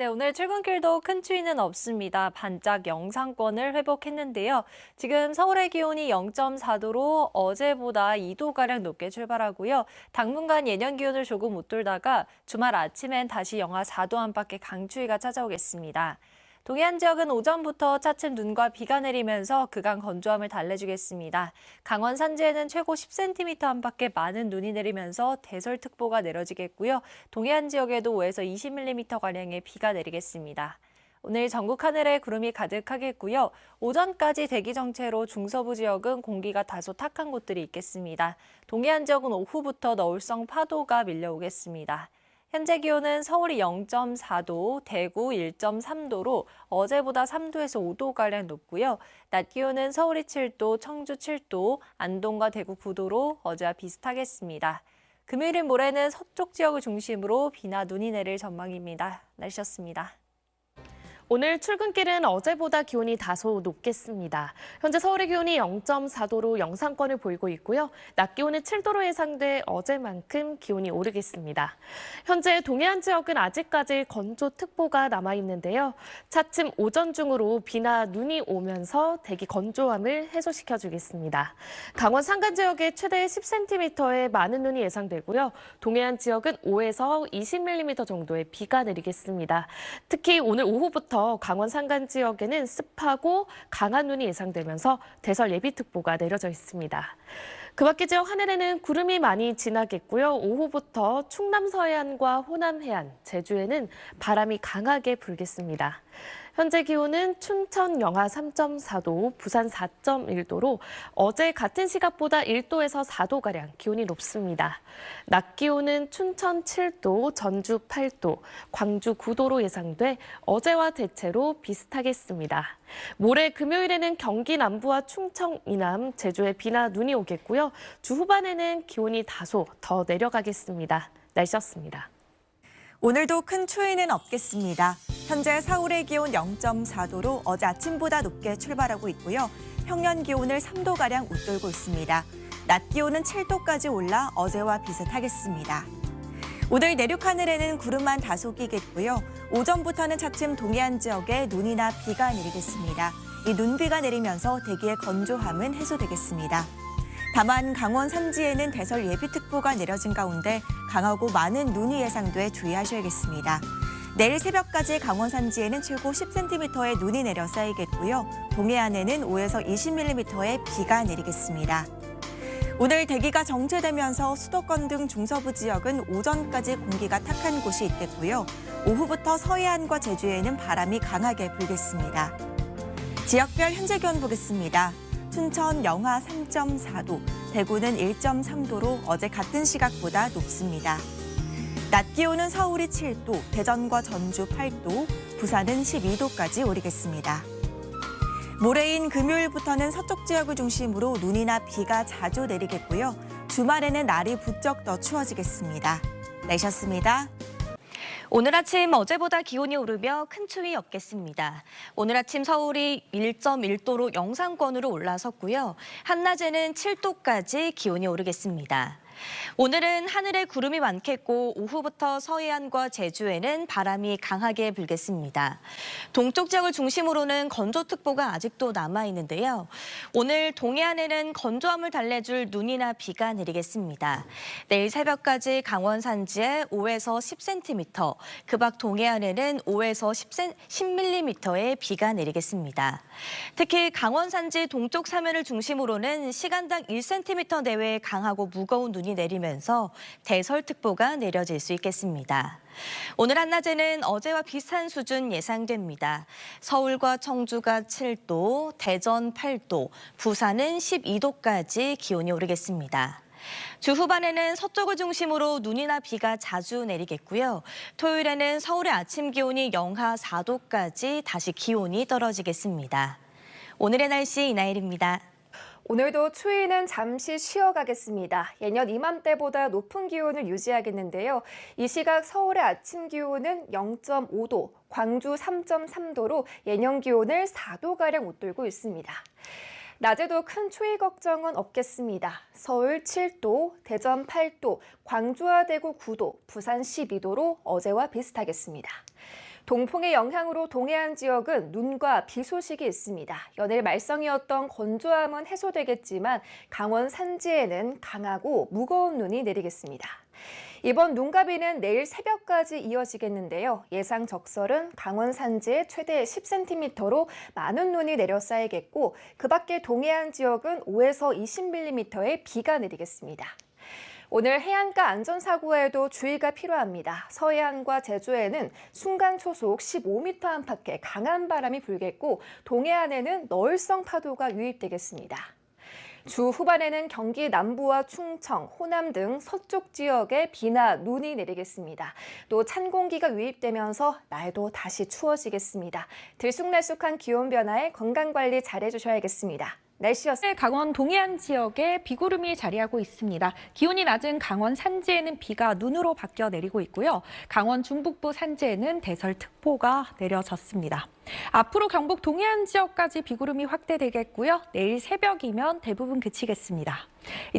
네, 오늘 출근길도 큰 추위는 없습니다. 반짝 영상권을 회복했는데요. 지금 서울의 기온이 0.4도로 어제보다 2도가량 높게 출발하고요. 당분간 예년 기온을 조금 웃돌다가 주말 아침엔 다시 영하 4도 안팎의 강추위가 찾아오겠습니다. 동해안 지역은 오전부터 차츰 눈과 비가 내리면서 그간 건조함을 달래주겠습니다. 강원 산지에는 최고 10cm 안팎의 많은 눈이 내리면서 대설특보가 내려지겠고요. 동해안 지역에도 5에서 20mm가량의 비가 내리겠습니다. 오늘 전국 하늘에 구름이 가득하겠고요. 오전까지 대기 정체로 중서부 지역은 공기가 다소 탁한 곳들이 있겠습니다. 동해안 지역은 오후부터 너울성 파도가 밀려오겠습니다. 현재 기온은 서울이 0.4도, 대구 1.3도로 어제보다 3도에서 5도가량 높고요. 낮 기온은 서울이 7도, 청주 7도, 안동과 대구 9도로 어제와 비슷하겠습니다. 금요일인 모레는 서쪽 지역을 중심으로 비나 눈이 내릴 전망입니다. 날씨였습니다. 오늘 출근길은 어제보다 기온이 다소 높겠습니다. 현재 서울의 기온이 0.4도로 영상권을 보이고 있고요. 낮 기온은 7도로 예상돼 어제만큼 기온이 오르겠습니다. 현재 동해안 지역은 아직까지 건조특보가 남아있는데요. 차츰 오전 중으로 비나 눈이 오면서 대기 건조함을 해소시켜주겠습니다. 강원 산간 지역에 최대 10cm의 많은 눈이 예상되고요. 동해안 지역은 5에서 20mm 정도의 비가 내리겠습니다. 특히 오늘 오후부터 강원 산간 지역에는 습하고 강한 눈이 예상되면서 대설 예비특보가 내려져 있습니다. 그 밖의 지역 하늘에는 구름이 많이 지나겠고요. 오후부터 충남 서해안과 호남 해안, 제주에는 바람이 강하게 불겠습니다. 현재 기온은 춘천 영하 3.4도, 부산 4.1도로 어제 같은 시각보다 1도에서 4도가량 기온이 높습니다. 낮 기온은 춘천 7도, 전주 8도, 광주 9도로 예상돼 어제와 대체로 비슷하겠습니다. 모레 금요일에는 경기 남부와 충청 이남, 제주에 비나 눈이 오겠고요. 주 후반에는 기온이 다소 더 내려가겠습니다. 날씨였습니다. 오늘도 큰 추위는 없겠습니다. 현재 서울의 기온 0.4도로 어제 아침보다 높게 출발하고 있고요. 평년 기온을 3도가량 웃돌고 있습니다. 낮 기온은 7도까지 올라 어제와 비슷하겠습니다. 오늘 내륙 하늘에는 구름만 다소 끼겠고요. 오전부터는 차츰 동해안 지역에 눈이나 비가 내리겠습니다. 이 눈비가 내리면서 대기의 건조함은 해소되겠습니다. 다만 강원 산지에는 대설 예비특보가 내려진 가운데 강하고 많은 눈이 예상돼 주의하셔야겠습니다. 내일 새벽까지 강원 산지에는 최고 10cm의 눈이 내려 쌓이겠고요. 동해안에는 5에서 20mm의 비가 내리겠습니다. 오늘 대기가 정체되면서 수도권 등 중서부 지역은 오전까지 공기가 탁한 곳이 있겠고요. 오후부터 서해안과 제주에는 바람이 강하게 불겠습니다. 지역별 현재 기온 보겠습니다. 춘천 영하 3.4도, 대구는 1.3도로 어제 같은 시각보다 높습니다. 낮 기온은 서울이 7도, 대전과 전주 8도, 부산은 12도까지 오르겠습니다. 모레인 금요일부터는 서쪽 지역을 중심으로 눈이나 비가 자주 내리겠고요. 주말에는 날이 부쩍 더 추워지겠습니다. 날씨였습니다. 오늘 아침 어제보다 기온이 오르며 큰 추위 없겠습니다. 오늘 아침 서울이 1.1도로 영상권으로 올라섰고요. 한낮에는 7도까지 기온이 오르겠습니다. 오늘은 하늘에 구름이 많겠고 오후부터 서해안과 제주에는 바람이 강하게 불겠습니다. 동쪽 지역을 중심으로는 건조특보가 아직도 남아있는데요. 오늘 동해안에는 건조함을 달래줄 눈이나 비가 내리겠습니다. 내일 새벽까지 강원 산지에 5에서 10cm, 그 밖 동해안에는 5에서 10mm의 비가 내리겠습니다. 특히 강원 산지 동쪽 사면을 중심으로는 시간당 1cm 내외의 강하고 무거운 눈이 내리면서 대설특보가 내려질 수 있겠습니다. 오늘 한낮에는 어제와 비슷한 수준 예상됩니다. 서울과 청주가 7도, 대전 8도, 부산은 12도까지 기온이 오르겠습니다. 주 후반에는 서쪽을 중심으로 눈이나 비가 자주 내리겠고요. 토요일에는 서울의 아침 기온이 영하 4도까지 다시 기온이 떨어지겠습니다. 오늘의 날씨 이나일입니다. 오늘도 추위는 잠시 쉬어가겠습니다. 예년 이맘때보다 높은 기온을 유지하겠는데요. 이 시각 서울의 아침 기온은 0.5도, 광주 3.3도로 예년 기온을 4도가량 웃돌고 있습니다. 낮에도 큰 추위 걱정은 없겠습니다. 서울 7도, 대전 8도, 광주와 대구 9도, 부산 12도로 어제와 비슷하겠습니다. 동풍의 영향으로 동해안 지역은 눈과 비 소식이 있습니다. 연일 말썽이었던 건조함은 해소되겠지만 강원 산지에는 강하고 무거운 눈이 내리겠습니다. 이번 눈과 비는 내일 새벽까지 이어지겠는데요. 예상 적설은 강원 산지에 최대 10cm로 많은 눈이 내려 쌓이겠고 그 밖에 동해안 지역은 5에서 20mm의 비가 내리겠습니다. 오늘 해안가 안전사고에도 주의가 필요합니다. 서해안과 제주에는 순간 초속 15m 안팎의 강한 바람이 불겠고 동해안에는 너울성 파도가 유입되겠습니다. 주 후반에는 경기 남부와 충청, 호남 등 서쪽 지역에 비나 눈이 내리겠습니다. 또 찬 공기가 유입되면서 날도 다시 추워지겠습니다. 들쑥날쑥한 기온 변화에 건강관리 잘해주셔야겠습니다. 날씨였습니다. 강원 동해안 지역에 비구름이 자리하고 있습니다. 기온이 낮은 강원 산지에는 비가 눈으로 바뀌어 내리고 있고요. 강원 중북부 산지에는 대설특보가 내려졌습니다. 앞으로 경북 동해안 지역까지 비구름이 확대되겠고요. 내일 새벽이면 대부분 그치겠습니다.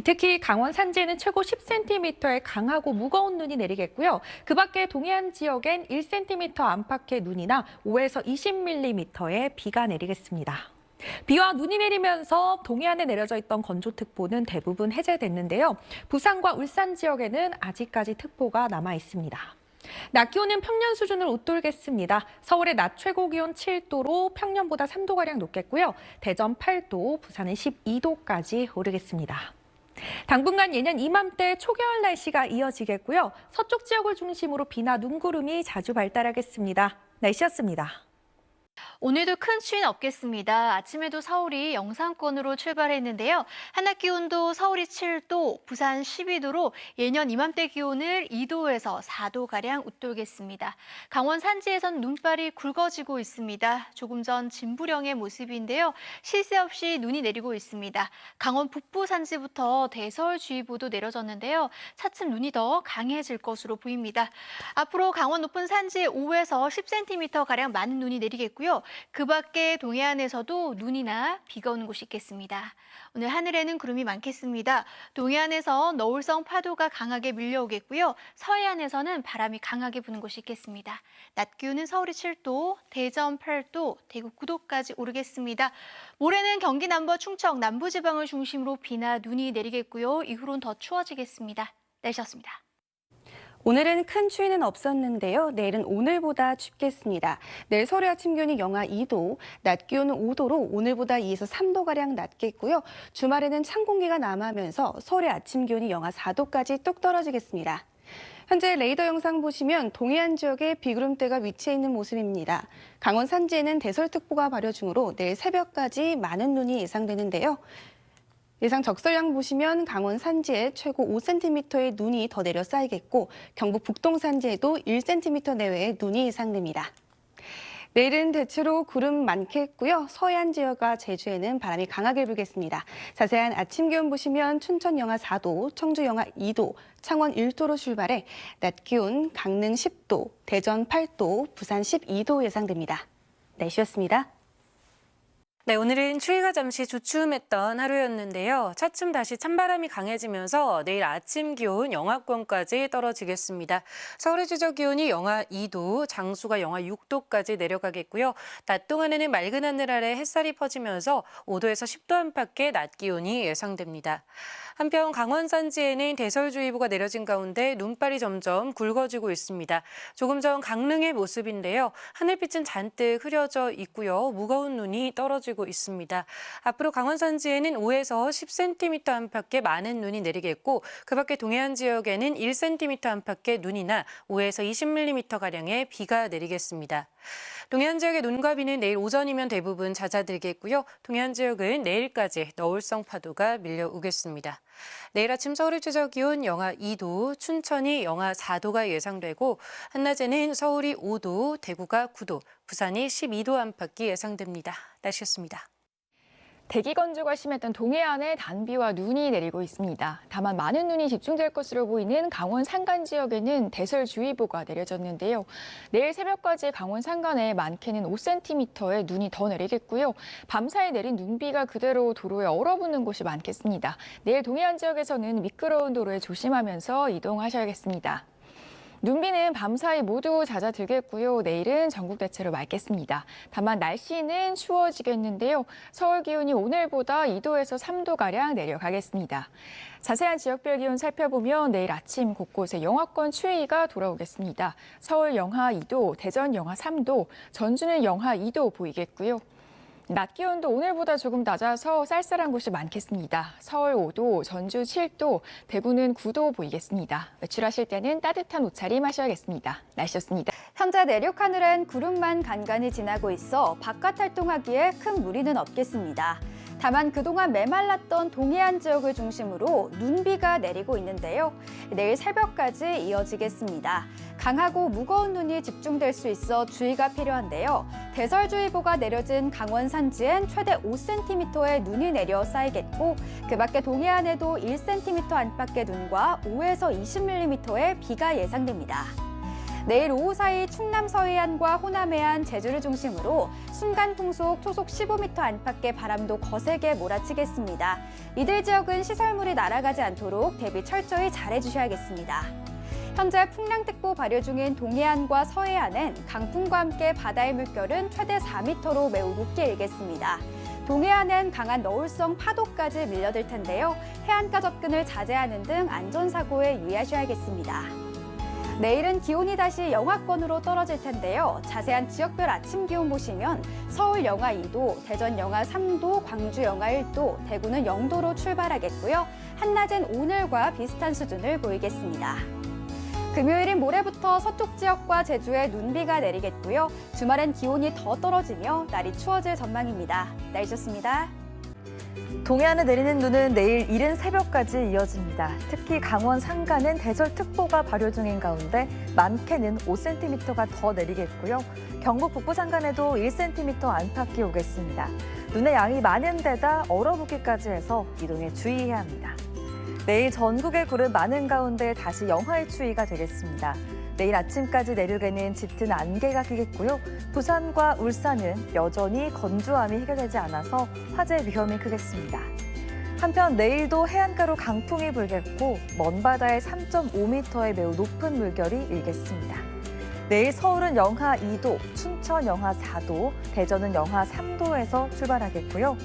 특히 강원 산지에는 최고 10cm의 강하고 무거운 눈이 내리겠고요. 그 밖에 동해안 지역엔 1cm 안팎의 눈이나 5에서 20mm의 비가 내리겠습니다. 비와 눈이 내리면서 동해안에 내려져 있던 건조특보는 대부분 해제됐는데요. 부산과 울산 지역에는 아직까지 특보가 남아 있습니다. 낮 기온은 평년 수준을 웃돌겠습니다. 서울의 낮 최고 기온 7도로 평년보다 3도가량 높겠고요. 대전 8도, 부산은 12도까지 오르겠습니다. 당분간 예년 이맘때 초겨울 날씨가 이어지겠고요. 서쪽 지역을 중심으로 비나 눈구름이 자주 발달하겠습니다. 날씨였습니다. 오늘도 큰 추위는 없겠습니다. 아침에도 서울이 영상권으로 출발했는데요. 한낮 기온도 서울이 7도, 부산 12도로 예년 이맘때 기온을 2도에서 4도가량 웃돌겠습니다. 강원 산지에선 눈발이 굵어지고 있습니다. 조금 전 진부령의 모습인데요. 쉴 새 없이 눈이 내리고 있습니다. 강원 북부 산지부터 대설주의보도 내려졌는데요. 차츰 눈이 더 강해질 것으로 보입니다. 앞으로 강원 높은 산지에 5에서 10cm가량 많은 눈이 내리겠고요. 그 밖에 동해안에서도 눈이나 비가 오는 곳이 있겠습니다. 오늘 하늘에는 구름이 많겠습니다. 동해안에서 너울성 파도가 강하게 밀려오겠고요. 서해안에서는 바람이 강하게 부는 곳이 있겠습니다. 낮 기온은 서울이 7도, 대전 8도, 대구 9도까지 오르겠습니다. 모레는 경기 남부와 충청, 남부지방을 중심으로 비나 눈이 내리겠고요. 이후로는 더 추워지겠습니다. 날씨였습니다. 오늘은 큰 추위는 없었는데요. 내일은 오늘보다 춥겠습니다. 내일 서울 아침 기온이 영하 2도, 낮 기온은 5도로 오늘보다 2에서 3도가량 낮겠고요. 주말에는 찬 공기가 남하면서 서울의 아침 기온이 영하 4도까지 뚝 떨어지겠습니다. 현재 레이더 영상 보시면 동해안 지역에 비구름대가 위치해 있는 모습입니다. 강원 산지에는 대설특보가 발효 중으로 내일 새벽까지 많은 눈이 예상되는데요. 예상 적설량 보시면 강원 산지에 최고 5cm의 눈이 더 내려 쌓이겠고 경북 북동 산지에도 1cm 내외의 눈이 예상됩니다. 내일은 대체로 구름 많겠고요. 서해안 지역과 제주에는 바람이 강하게 불겠습니다. 자세한 아침 기온 보시면 춘천 영하 4도, 청주 영하 2도, 창원 1도로 출발해 낮 기온 강릉 10도, 대전 8도, 부산 12도 예상됩니다. 날씨였습니다. 네, 오늘은 추위가 잠시 주춤했던 하루였는데요. 차츰 다시 찬바람이 강해지면서 내일 아침 기온 영하권까지 떨어지겠습니다. 서울의 최저 기온이 영하 2도, 장수가 영하 6도까지 내려가겠고요. 낮 동안에는 맑은 하늘 아래 햇살이 퍼지면서 5도에서 10도 안팎의 낮 기온이 예상됩니다. 한편 강원 산지에는 대설주의보가 내려진 가운데 눈발이 점점 굵어지고 있습니다. 조금 전 강릉의 모습인데요. 하늘빛은 잔뜩 흐려져 있고요. 무거운 눈이 떨어지고 있습니다. 앞으로 강원 산지에는 5에서 10cm 안팎의 많은 눈이 내리겠고 그 밖에 동해안 지역에는 1cm 안팎의 눈이나 5에서 20mm가량의 비가 내리겠습니다. 동해안 지역의 눈과 비는 내일 오전이면 대부분 잦아들겠고요. 동해안 지역은 내일까지 너울성 파도가 밀려오겠습니다. 내일 아침 서울의 최저 기온 영하 2도, 춘천이 영하 4도가 예상되고 한낮에는 서울이 5도, 대구가 9도, 부산이 12도 안팎이 예상됩니다. 날씨였습니다. 대기 건조가 심했던 동해안에 단비와 눈이 내리고 있습니다. 다만 많은 눈이 집중될 것으로 보이는 강원 산간 지역에는 대설주의보가 내려졌는데요. 내일 새벽까지 강원 산간에 많게는 5cm의 눈이 더 내리겠고요. 밤사이 내린 눈비가 그대로 도로에 얼어붙는 곳이 많겠습니다. 내일 동해안 지역에서는 미끄러운 도로에 조심하면서 이동하셔야겠습니다. 눈비는 밤사이 모두 잦아들겠고요. 내일은 전국 대체로 맑겠습니다. 다만 날씨는 추워지겠는데요. 서울 기온이 오늘보다 2도에서 3도가량 내려가겠습니다. 자세한 지역별 기온 살펴보면 내일 아침 곳곳에 영하권 추위가 돌아오겠습니다. 서울 영하 2도, 대전 영하 3도, 전주는 영하 2도 보이겠고요. 낮 기온도 오늘보다 조금 낮아서 쌀쌀한 곳이 많겠습니다. 서울 5도, 전주 7도, 대구는 9도 보이겠습니다. 외출하실 때는 따뜻한 옷차림 하셔야겠습니다. 날씨였습니다. 현재 내륙 하늘엔 구름만 간간히 지나고 있어 바깥 활동하기에 큰 무리는 없겠습니다. 다만 그동안 메말랐던 동해안 지역을 중심으로 눈비가 내리고 있는데요. 내일 새벽까지 이어지겠습니다. 강하고 무거운 눈이 집중될 수 있어 주의가 필요한데요. 대설주의보가 내려진 강원 산지엔 최대 5cm의 눈이 내려 쌓이겠고 그 밖에 동해안에도 1cm 안팎의 눈과 5에서 20mm의 비가 예상됩니다. 내일 오후 사이 충남 서해안과 호남 해안, 제주를 중심으로 순간 풍속 초속 15m 안팎의 바람도 거세게 몰아치겠습니다. 이들 지역은 시설물이 날아가지 않도록 대비 철저히 잘해주셔야겠습니다. 현재 풍랑특보 발효 중인 동해안과 서해안은 강풍과 함께 바다의 물결은 최대 4m로 매우 높게 일겠습니다. 동해안은 강한 너울성 파도까지 밀려들 텐데요. 해안가 접근을 자제하는 등 안전사고에 유의하셔야겠습니다. 내일은 기온이 다시 영하권으로 떨어질 텐데요. 자세한 지역별 아침 기온 보시면 서울 영하 2도, 대전 영하 3도, 광주 영하 1도, 대구는 0도로 출발하겠고요. 한낮엔 오늘과 비슷한 수준을 보이겠습니다. 금요일인 모레부터 서쪽 지역과 제주에 눈비가 내리겠고요. 주말엔 기온이 더 떨어지며 날이 추워질 전망입니다. 날씨였습니다. 동해안에 내리는 눈은 내일 이른 새벽까지 이어집니다. 특히 강원 산간은 대설특보가 발효 중인 가운데 많게는 5cm가 더 내리겠고요. 경북 북부 산간에도 1cm 안팎이 오겠습니다. 눈의 양이 많은 데다 얼어붙기까지 해서 이동에 주의해야 합니다. 내일 전국의 구름 많은 가운데 다시 영하의 추위가 되겠습니다. 내일 아침까지 내륙에는 짙은 안개가 끼겠고요. 부산과 울산은 여전히 건조함이 해결되지 않아서 화재 위험이 크겠습니다. 한편 내일도 해안가로 강풍이 불겠고 먼 바다에 3.5m의 매우 높은 물결이 일겠습니다. 내일 서울은 영하 2도, 춘천 영하 4도, 대전은 영하 3도에서 출발하겠고요.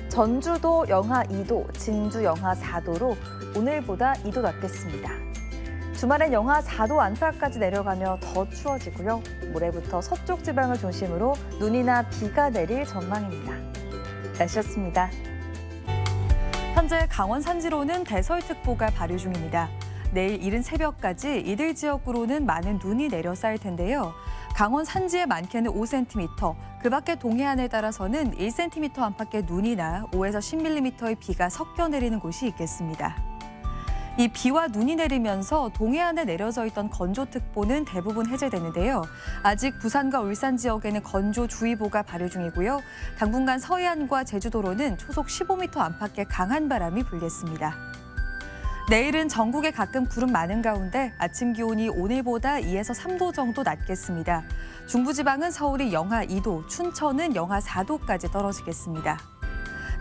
전주도 영하 2도, 진주 영하 4도로 오늘보다 2도 낮겠습니다. 주말엔 영하 4도 안팎까지 내려가며 더 추워지고요. 모레부터 서쪽 지방을 중심으로 눈이나 비가 내릴 전망입니다. 날씨였습니다. 현재 강원 산지로는 대설특보가 발효 중입니다. 내일 이른 새벽까지 이들 지역으로는 많은 눈이 내려 쌓일 텐데요. 강원 산지에 많게는 5cm, 그 밖에 동해안에 따라서는 1cm 안팎의 눈이나 5에서 10mm의 비가 섞여 내리는 곳이 있겠습니다. 이 비와 눈이 내리면서 동해안에 내려져 있던 건조특보는 대부분 해제되는데요. 아직 부산과 울산 지역에는 건조주의보가 발효 중이고요. 당분간 서해안과 제주도로는 초속 15m 안팎의 강한 바람이 불겠습니다. 내일은 전국에 가끔 구름 많은 가운데 아침 기온이 오늘보다 2에서 3도 정도 낮겠습니다. 중부지방은 서울이 영하 2도, 춘천은 영하 4도까지 떨어지겠습니다.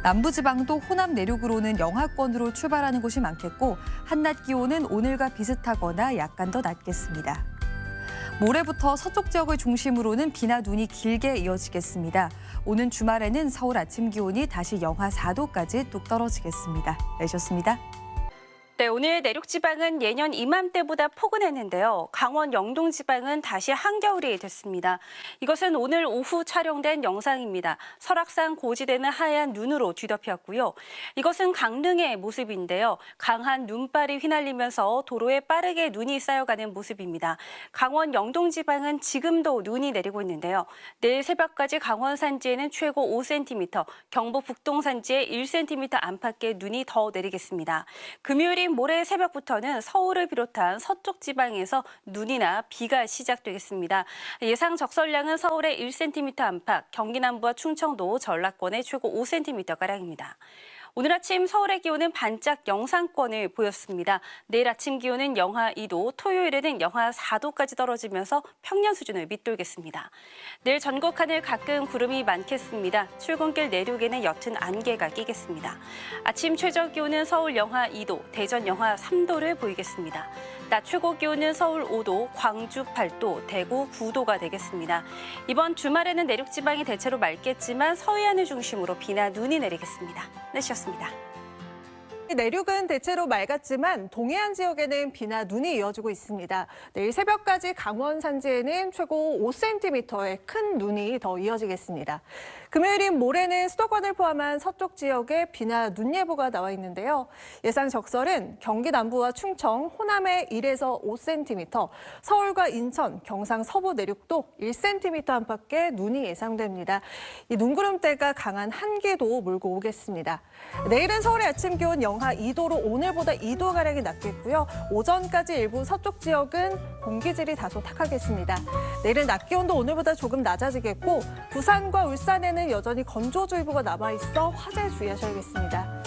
남부지방도 호남 내륙으로는 영하권으로 출발하는 곳이 많겠고 한낮 기온은 오늘과 비슷하거나 약간 더 낮겠습니다. 모레부터 서쪽 지역을 중심으로는 비나 눈이 길게 이어지겠습니다. 오는 주말에는 서울 아침 기온이 다시 영하 4도까지 뚝 떨어지겠습니다. 내셨습니다. 네, 오늘 내륙 지방은 예년 이맘때보다 포근했는데요. 강원 영동 지방은 다시 한겨울이 됐습니다. 이것은 오늘 오후 촬영된 영상입니다. 설악산 고지대는 하얀 눈으로 뒤덮였고요. 이것은 강릉의 모습인데요. 강한 눈발이 휘날리면서 도로에 빠르게 눈이 쌓여가는 모습입니다. 강원 영동 지방은 지금도 눈이 내리고 있는데요. 내일 새벽까지 강원 산지에는 최고 5cm, 경북 북동 산지에 1cm 안팎의 눈이 더 내리겠습니다. 금요일인 모레 새벽부터는 서울을 비롯한 서쪽 지방에서 눈이나 비가 시작되겠습니다. 예상 적설량은 서울에 1cm 안팎, 경기 남부와 충청도, 전라권에 최고 5cm가량입니다. 오늘 아침 서울의 기온은 반짝 영상권을 보였습니다. 내일 아침 기온은 영하 2도, 토요일에는 영하 4도까지 떨어지면서 평년 수준을 밑돌겠습니다. 내일 전국 하늘 가끔 구름이 많겠습니다. 출근길 내륙에는 옅은 안개가 끼겠습니다. 아침 최저 기온은 서울 영하 2도, 대전 영하 3도를 보이겠습니다. 낮 최고 기온은 서울 5도, 광주 8도, 대구 9도가 되겠습니다. 이번 주말에는 내륙 지방이 대체로 맑겠지만 서해안을 중심으로 비나 눈이 내리겠습니다. 날씨였습니다. 내륙은 대체로 맑았지만 동해안 지역에는 비나 눈이 이어지고 있습니다. 내일 새벽까지 강원 산지에는 최고 5cm의 큰 눈이 더 이어지겠습니다. 금요일인 모레는 수도권을 포함한 서쪽 지역에 비나 눈 예보가 나와 있는데요. 예상 적설은 경기 남부와 충청, 호남에 1에서 5cm, 서울과 인천, 경상 서부 내륙도 1cm 안팎의 눈이 예상됩니다. 이 눈구름대가 강한 한기도 몰고 오겠습니다. 내일은 서울의 아침 기온 영하 2도로 오늘보다 2도가량이 낮겠고요. 오전까지 일부 서쪽 지역은 공기질이 다소 탁하겠습니다. 내일은 낮 기온도 오늘보다 조금 낮아지겠고 부산과 울산에는 여전히 건조주의보가 남아있어 화재 주의하셔야겠습니다.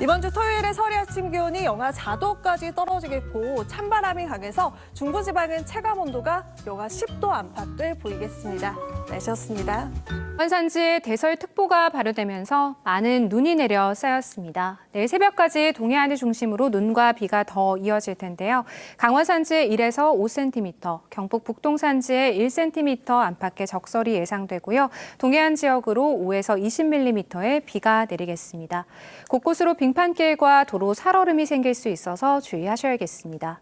이번 주 토요일에 서울의 아침 기온이 영하 4도까지 떨어지겠고 찬바람이 강해서 중부지방은 체감온도가 영하 10도 안팎을 보이겠습니다. 날씨였습니다. 강원 산지에 대설특보가 발효되면서 많은 눈이 내려 쌓였습니다. 내일 새벽까지 동해안을 중심으로 눈과 비가 더 이어질 텐데요. 강원 산지에 1에서 5cm, 경북 북동 산지에 1cm 안팎의 적설이 예상되고요. 동해안 지역으로 5에서 20mm의 비가 내리겠습니다. 곳곳으로 빙판길과 도로 살얼음이 생길 수 있어서 주의하셔야겠습니다.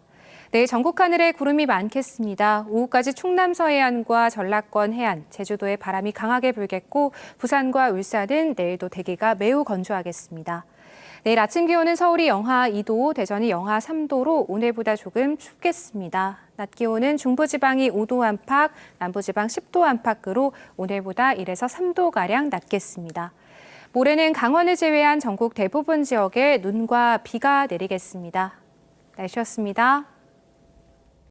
내일 전국 하늘에 구름이 많겠습니다. 오후까지 충남 서해안과 전라권 해안, 제주도에 바람이 강하게 불겠고 부산과 울산은 내일도 대기가 매우 건조하겠습니다. 내일 아침 기온은 서울이 영하 2도, 대전이 영하 3도로 오늘보다 조금 춥겠습니다. 낮 기온은 중부지방이 5도 안팎, 남부지방 10도 안팎으로 오늘보다 1에서 3도가량 낮겠습니다. 모레는 강원을 제외한 전국 대부분 지역에 눈과 비가 내리겠습니다. 날씨였습니다.